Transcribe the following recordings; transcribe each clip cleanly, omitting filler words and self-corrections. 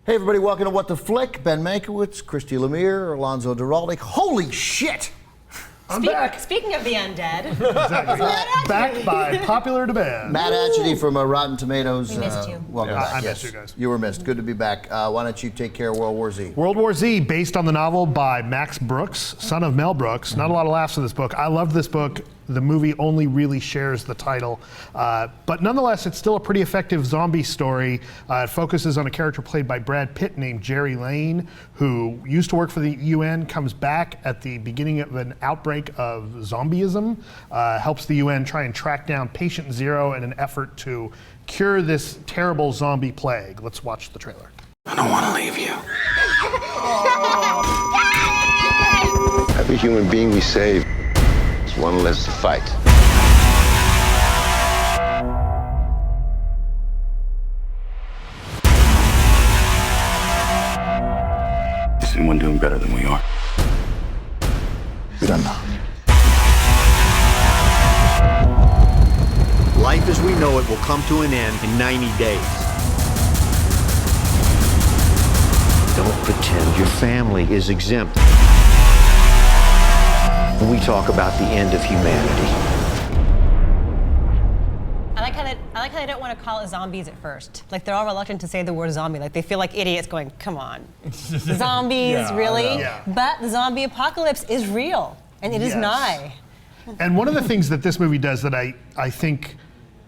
Hey everybody, welcome to What the Flick. Ben Mankiewicz, Christy, Lemire, Alonso, Duralde. Holy shit! I'm back. Speaking of the undead. Exactly. Back by popular demand. Matt Atchity from Rotten Tomatoes. We missed you. Welcome back. I missed you guys. You were missed. Good to be back. Why don't you take care of World War Z? World War Z, based on the novel by Max Brooks, son of Mel Brooks. Not a lot of laughs in this book. I loved this book. The movie only really shares the title. But nonetheless, it's still a pretty effective zombie story. It focuses on a character played by Brad Pitt named Gerry Lane, who used to work for the UN, comes back at the beginning of an outbreak of zombieism, helps the UN try and track down Patient Zero in an effort to cure this terrible zombie plague. Let's watch the trailer. I don't want to leave you. Every human being we save is one less to fight. Is anyone doing better than we are? We don't know. Life as we know it will come to an end in 90 days. Don't pretend your family is exempt when we talk about the end of humanity. I like how they don't want to call it zombies at first. Like they're all reluctant to say the word zombie. Like they feel like idiots going, come on. Zombies, really? Yeah. But the zombie apocalypse is real and it is nigh. And one of the things that this movie does that I think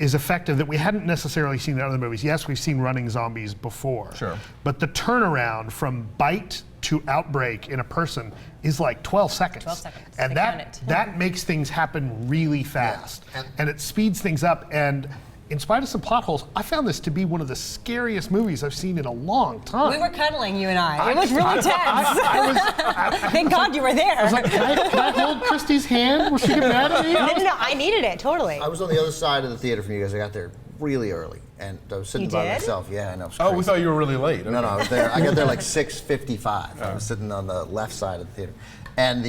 is effective that we hadn't necessarily seen in other movies. Yes, we've seen running zombies before. Sure. But the turnaround from bite to outbreak in a person is like 12 seconds. 12 seconds. And They count it. that makes things happen really fast. Yeah. And it speeds things up. And in spite of some plot holes, I found this to be one of the scariest movies I've seen in a long time. We were cuddling, you and I. It was really tense. Thank God you were there. I was like, can I hold Christy's hand? Will she get mad at me? No, I needed it, totally. I was on the other side of the theater from you guys. I got there really early, and I was sitting You by did? myself. Yeah, I know. Oh, we thought you were really late. No, I was there. I got there like 6:55. I was sitting on the left side of the theater, and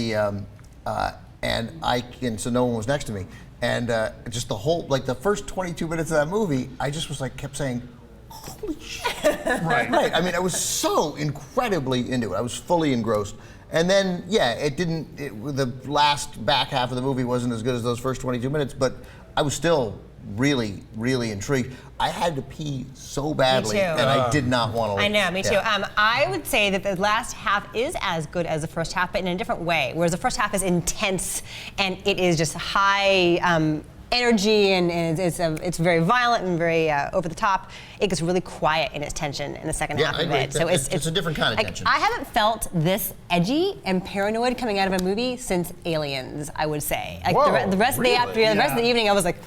so no one was next to me, and just the whole the first 22 minutes of that movie, I just was kept saying, "Holy shit!" Right. Right. I mean, I was so incredibly into it. I was fully engrossed. And then, the last back half of the movie wasn't as good as those first 22 minutes, but I was still really, really intrigued. I had to pee so badly, too. and I did not want to leave. I know, me too. Yeah. I would say that the last half is as good as the first half, but in a different way. Whereas the first half is intense, and it is just high energy, and it's very violent and very over the top. It gets really quiet in its tension in the second half I of agree. it. So It's a different kind of tension. I haven't felt this edgy and paranoid coming out of a movie since Aliens, I would say. Whoa, the rest of the really? the rest of the evening, I was like,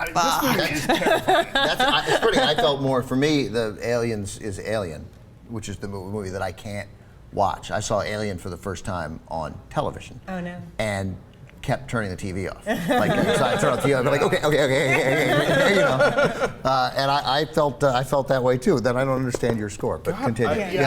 This movie is terrifying. It's pretty. I felt more, for me, the Aliens is Alien, which is the movie that I can't watch. I saw Alien for the first time on television. Oh, no. And kept turning the TV off. So I turned off the TV, I'd be like, okay, you know. And I felt that way too. Then I don't understand your score, but continue.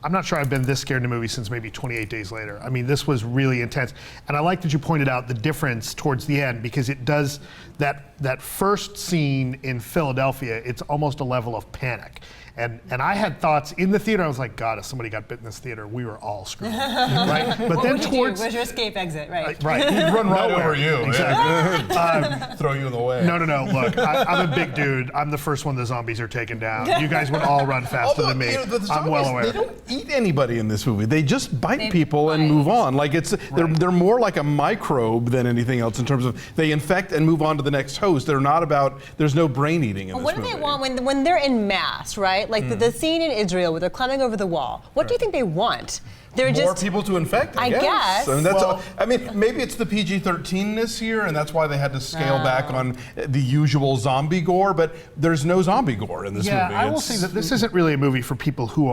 I'm not sure I've been this scared in a movie since maybe 28 Days Later. I mean, this was really intense. And I like that you pointed out the difference towards the end, because it does, that first scene in Philadelphia, it's almost a level of panic. And I had thoughts in the theater. I was like, God, if somebody got bit in this theater, we were all screwed. Right? But then towards where's your escape exit? Right. right, He'd run right nowhere. over you. Exactly. Yeah. Throw you in the way. No. Look, I'm a big dude. I'm the first one the zombies are taking down. You guys would all run faster than me. The I'm well zombies, aware. They don't eat anybody in this movie. They just bite people and move on. Like they're more like a microbe than anything else in terms of they infect and move on to the next host. They're not about. There's no brain eating in this What do movie. they want when they're in mass, right? Like the scene in Israel where they're climbing over the wall. What do you think they want? They're More just people to infect, I I guess. guess. I mean, that's Well- I mean, maybe it's the PG-13ness here, and that's why they had to scale back on the usual zombie gore, but there's no zombie gore in this movie. I will say that this isn't really a movie for people who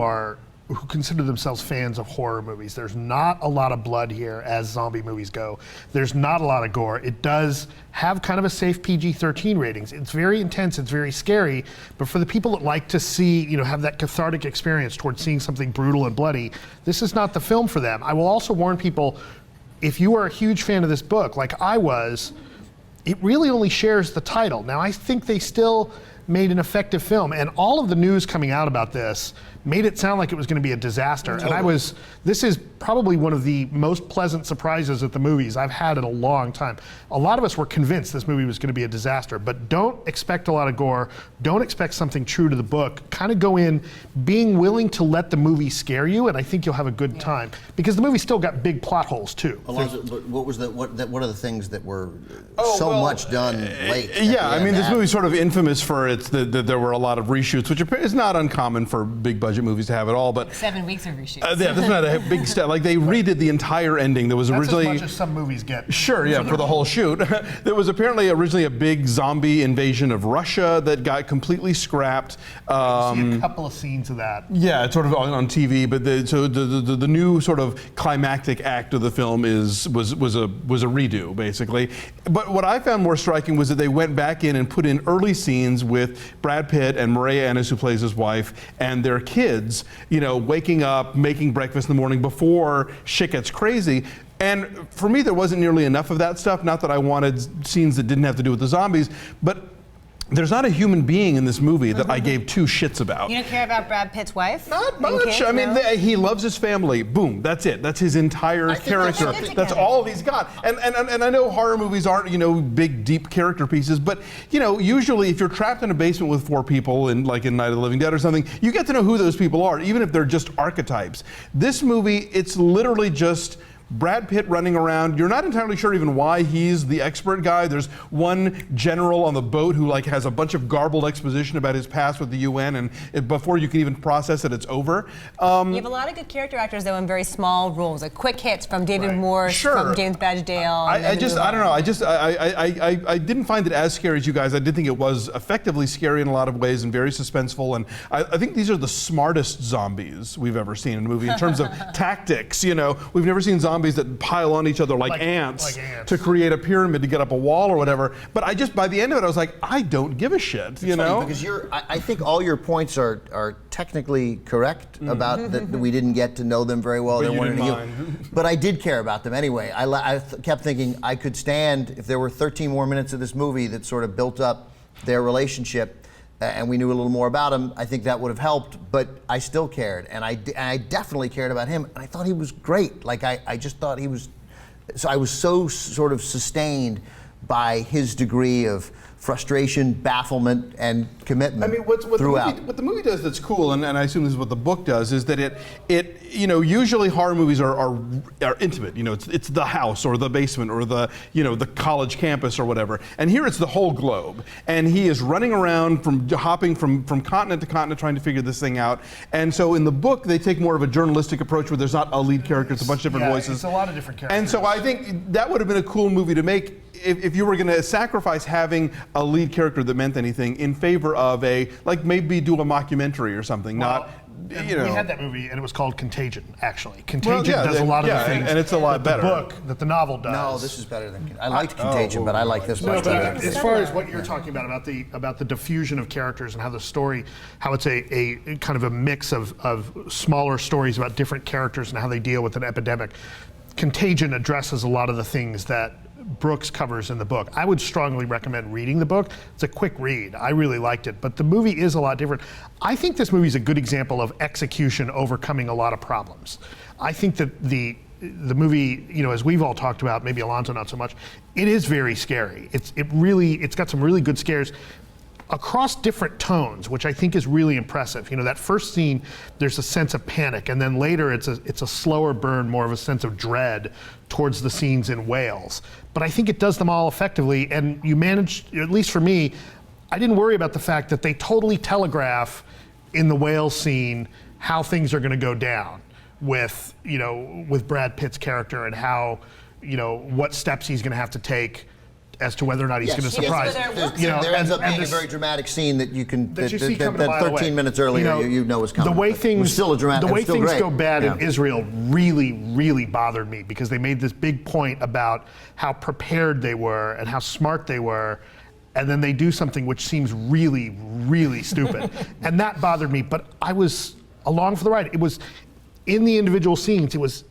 consider themselves fans of horror movies. There's not a lot of blood here as zombie movies go. There's not a lot of gore. It does have kind of a safe PG-13 ratings. It's very intense, it's very scary, but for the people that like to see, have that cathartic experience towards seeing something brutal and bloody, this is not the film for them. I will also warn people, if you are a huge fan of this book, like I was, it really only shares the title. Now, I think they still made an effective film. And all of the news coming out about this made it sound like it was going to be a disaster. And this is probably one of the most pleasant surprises at the movies I've had in a long time. A lot of us were convinced this movie was going to be a disaster, but don't expect a lot of gore. Don't expect something true to the book. Kind of go in being willing to let the movie scare you, and I think you'll have a good time. Because the movie still got big plot holes too. Alonso, but what are the things that were much done late? Yeah, I mean, this movie's sort of infamous for that there were a lot of reshoots, which is not uncommon for big budget movies to have at all. But 7 weeks of reshoots. Yeah, this is not a big step. Like they redid the entire ending. There was originally as much as some movies get. Sure, yeah, for the whole shoot. There was apparently originally a big zombie invasion of Russia that got completely scrapped. I see a couple of scenes of that. Yeah, it's sort of on TV. But the new sort of climactic act of the film was a redo basically. But what I found more striking was that they went back in and put in early scenes with Brad Pitt and Mireille, Enos, who plays his wife, and their kids, waking up, making breakfast in the morning before shit gets crazy. And for me, there wasn't nearly enough of that stuff. Not that I wanted scenes that didn't have to do with the zombies, but there's not a human being in this movie that I gave two shits about. You don't care about Brad Pitt's wife? Not much. I mean, he loves his family. Boom. That's it. That's his entire character. That's all he's got. And I know horror movies aren't, big, deep character pieces, but, usually if you're trapped in a basement with 4 people, like in Night of the Living Dead or something, you get to know who those people are, even if they're just archetypes. This movie, it's literally just Brad Pitt running around. You're not entirely sure even why he's the expert guy. There's one general on the boat who has a bunch of garbled exposition about his past with the UN, and before you can even process it, it's over. You have a lot of good character actors though in very small roles, like quick hits from David Morse, from James Badge Dale. I don't know. I didn't find it as scary as you guys. I did think it was effectively scary in a lot of ways and very suspenseful. And I think these are the smartest zombies we've ever seen in a movie in terms of tactics. We've never seen zombies that pile on each other like ants to create a pyramid to get up a wall or whatever. But by the end of it, I was like, I don't give a shit. Funny because I think all your points are technically correct about that we didn't get to know them very well. But, you didn't mind. But I did care about them anyway. I kept thinking I could stand if there were 13 more minutes of this movie that sort of built up their relationship. And we knew a little more about him, I think that would have helped, but I still cared, and I definitely cared about him, and I thought he was great. I just thought he was, so I was so sort of sustained by his degree of frustration, bafflement, and commitment throughout. What the movie does that's cool, and I assume this is what the book does, is that it usually horror movies are intimate. It's the house or the basement or the college campus or whatever. And here it's the whole globe. And he is running around hopping from continent to continent trying to figure this thing out. And so in the book, they take more of a journalistic approach where there's not a lead character, it's a bunch of different voices. It's a lot of different characters. And so I think that would have been a cool movie to make if you were going to sacrifice having a lead character that meant anything in favor of maybe do a mockumentary or something. We had that movie, and it was called Contagion, actually. Contagion does a lot of the things and it's a lot better. The book that the novel does. No, this is better than I liked Contagion, but I like this much better. As far as what you're talking about the diffusion of characters and how the story, how it's a kind of a mix of smaller stories about different characters and how they deal with an epidemic. Contagion addresses a lot of the things that Brooks covers in the book. I would strongly recommend reading the book. It's a quick read. I really liked it, but the movie is a lot different. I think this movie is a good example of execution overcoming a lot of problems. I think that the movie, as we've all talked about, maybe Alonso not so much, it is very scary. It's got some really good scares across different tones, which I think is really impressive. That first scene, there's a sense of panic, and then later it's a slower burn, more of a sense of dread towards the scenes in Wales. But I think it does them all effectively, and you manage, at least for me, I didn't worry about the fact that they totally telegraph in the Wales scene how things are going to go down with Brad Pitt's character and how, what steps he's going to have to take as to whether or not he's going to surprise. There ends up being a very dramatic scene that you can that you see coming a mile 13 away. minutes earlier you know is coming. The way things go bad Yeah. in Israel really, really bothered me because they made this big point about how prepared they were and how smart they were, and then they do something which seems really, really stupid, and that bothered me. But I was along for the ride. It was in the individual scenes. It was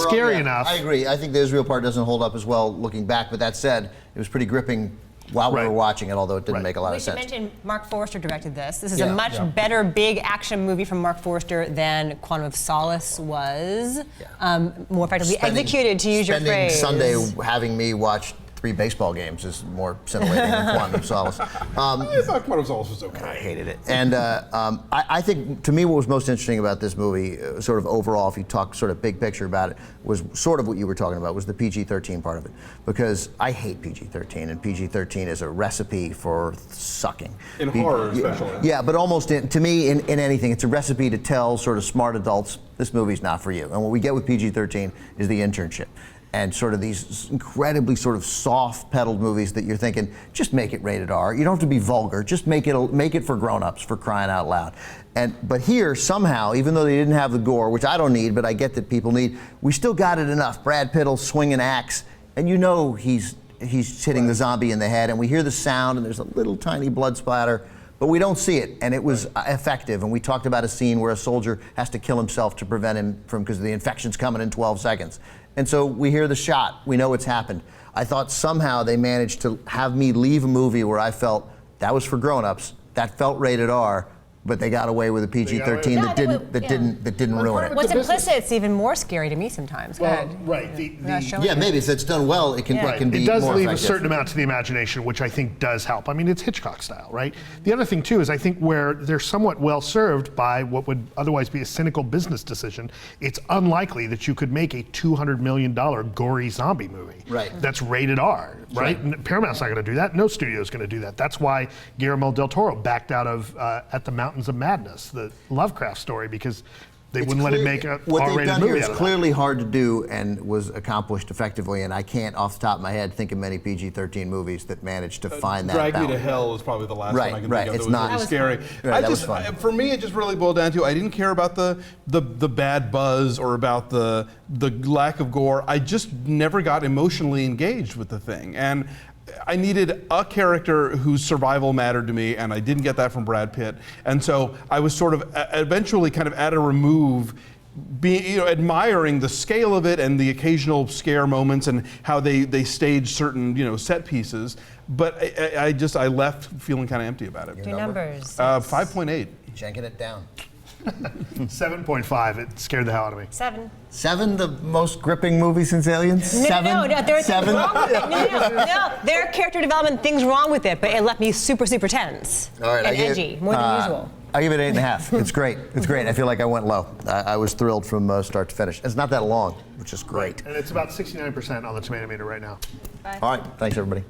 scary enough. I agree. I think the Israel part doesn't hold up as well looking back, but that said, it was pretty gripping while we Right. were watching it, although it didn't Right. make a lot We of should sense. mention Mark Forster directed this. This is Yeah. a much better big action movie from Mark Forster than Quantum of Solace was. More effectively executed, to use your Spending phrase. Sunday having me watch 3 baseball games is more scintillating than Quantum of Solace. I thought Quantum of Solace was okay. I hated it. And I think, to me, what was most interesting about this movie, sort of overall, if you talk sort of big picture about it, was sort of what you were talking about, was the PG-13 part of it. Because I hate PG-13, and PG-13 is a recipe for sucking. In horror, especially. Yeah, but almost, to me, in anything, it's a recipe to tell sort of smart adults, this movie's not for you. And what we get with PG-13 is The Internship. And sort of these incredibly sort of soft-pedaled movies that you're thinking, just make it rated R. You don't have to be vulgar. Just make it for grown-ups, for crying out loud. But here, somehow, even though they didn't have the gore, which I don't need, but I get that people need, we still got it enough. Brad Pitt'll swing an axe, and you know he's hitting the zombie in the head, and we hear the sound, and there's a little tiny blood splatter, but we don't see it, and it was effective. And we talked about a scene where a soldier has to kill himself to prevent him from, because the infection's coming in 12 seconds. And so we hear the shot, we know it's happened. I thought somehow they managed to have me leave a movie where I felt that was for grown-ups, that felt rated R, but they got away with a PG-13 that didn't ruin it. What's implicit, it's even more scary to me sometimes. Go ahead. Right. Yeah, maybe if it's done well, it can be It does more leave effective. a certain amount to the imagination, which I think does help. I mean, it's Hitchcock style, right? The other thing, too, is I think where they're somewhat well served by what would otherwise be a cynical business decision, it's unlikely that you could make a $200 million gory zombie movie that's rated R, right? And Paramount's not going to do that. No studio's going to do that. That's why Guillermo del Toro backed out of At the Mountains of Madness, the Lovecraft story, because they wouldn't let it make a what they've R-rated done movie here is out of that. clearly hard to do and was accomplished effectively, and I can't off the top of my head think of many PG-13 movies that managed to find that Drag balance. Me to Hell is probably the last one I can think of It's that was not really scary. Right, that was fun. For me, it just really boiled down to I didn't care about the bad buzz or about the lack of gore. I just never got emotionally engaged with the thing, and I needed a character whose survival mattered to me, and I didn't get that from Brad Pitt. And so I was sort of eventually kind of at a remove, admiring the scale of it and the occasional scare moments and how they stage certain set pieces. But I left feeling kind of empty about it. Do numbers. 5.8. Janking it down. 7.5. It scared the hell out of me. 7. 7, the most gripping movie since Aliens? No, 7? no, there's things 7? wrong with it. No. There are character development things wrong with it, but it left me super, super tense. All right, and edgy, more than usual. I give it 8.5. It's great. It's great. I feel like I went low. I was thrilled from start to finish. It's not that long, which is great. And it's about 69% on the tomato meter right now. All right. Thanks, everybody.